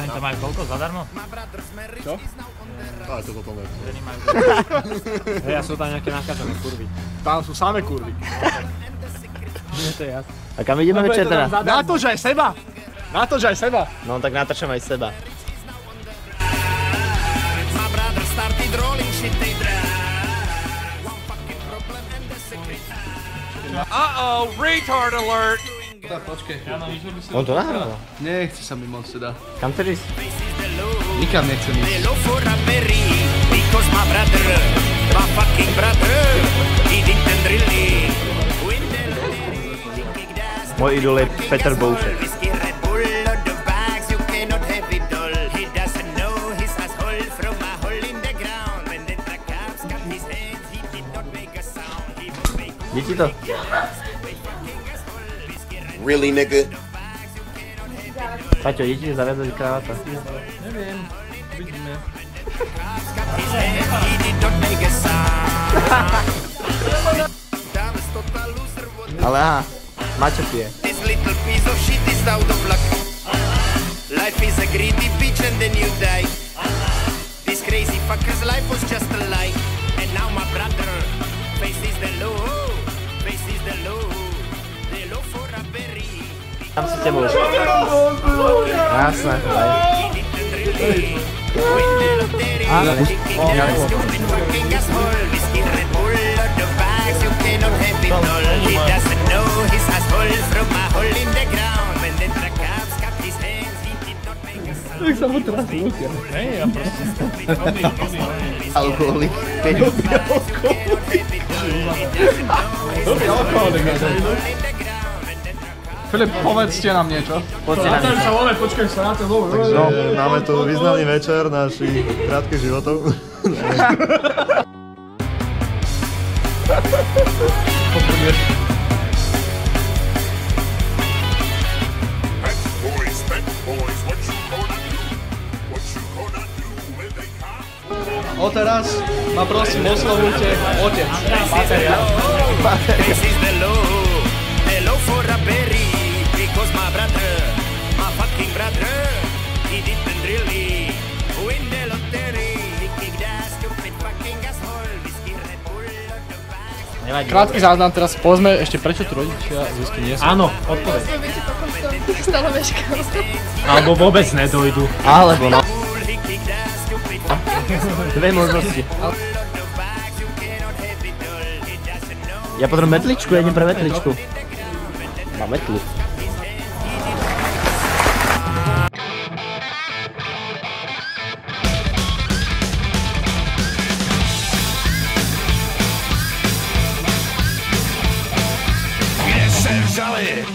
Ženy to majú koľko? Zadarmo? Čo? Ale to potom lepšie. Ženy majú hej, a sú tam nejaké nakázané kurvy. Tam sú samé kurvy. Nie, to je jasné. A kam ideme večer teda? Na to, že aj seba! Na to, že aj seba! No tak natrčam aj seba. Uh-oh, retard alert! Počkej. On to nahral? Nechce sa mi moc teda. Kam chceš ísť? Nikam nechcem ísť. Môj idol je Peter Boušek. Je ti to? Really, nigga? Paťo, je ti zaviazať kravata? Neviem, vidíme. Ale aha, Maťo pije. Life is a greedy bitch and then you die. This crazy fucker's life was just a lie. And now my brother faces the low. Faces the low. The low for a berry. Tam si tebou. Jasné, aj. Tak sa mu teraz ľudia. Hej, ja proste. Alkoholik. Dobrý alkoholik. Filip, povedzte nám niečo. Zatem sa vole, počkaj sa na to dole. Takže máme tu významný večer našich krátkych životov. O teraz ma prosím oslovujte otec. Krátky záznam teraz, povedzme ešte prečo tu rodičia Zuzky nie sú. Áno, odpoveď. Stále meškal. Alebo vôbec nedojdu. Alebo no. Dve možnosti. Ja potrebujem metličku, ja idem pre metličku. Mám metlu.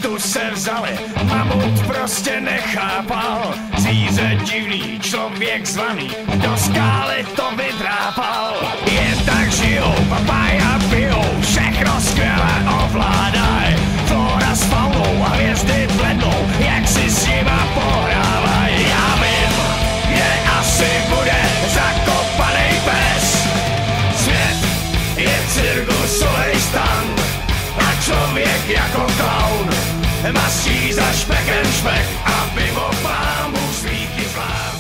Tu se vzali, mamut prostě nechápal. Zvíře divný, člověk zvaný, do skály to vydrápal. Jen tak žijou, papája pijou, všechno skvěle ovládaj. Flora s faunou a hvězdy blednou, jak si s nima pohrávaj. Já vím, že asi bude zakopanej pes. Svět je cirkusovej stan a člověk jako klaun mastí za špekem špek, aby mo pámu slíky zlám.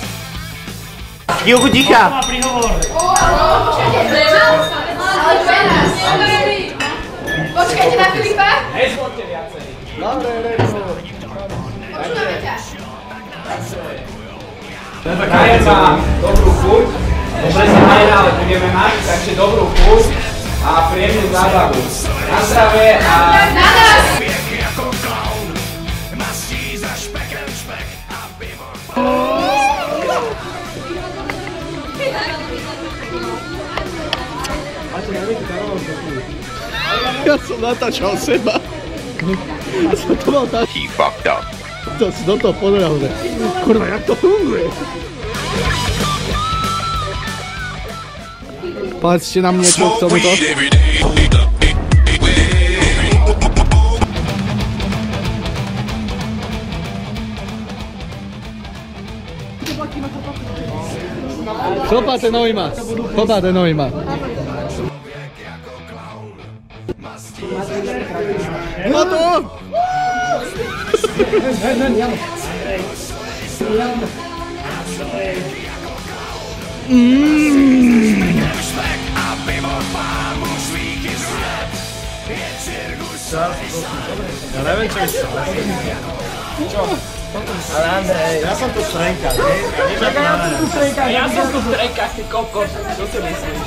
Chvíľku ticha! Počkajte na Filipa. Nezvolte viacej. Dobre, Počujeme ťa. Kajem vám dobrú chuť. Dobre sa najednále budeme mať, takže dobrú chuť a príjemnú zábavu. Na zdravie a... Na nás! Ja som natáčal seba. Ja som to mal tak... He fucked up. To si do toho pozeral, že... Kurva, jak to funguje? Povedzte nám niečo k tomuto. Chlpáte novýma. Chlpáte novýma. No to! Ja neviem, čo ešte. Ale Andrej, Ja som tu strenka, hej? Ja som tu strenka, ty kokos. Čo si myslíš?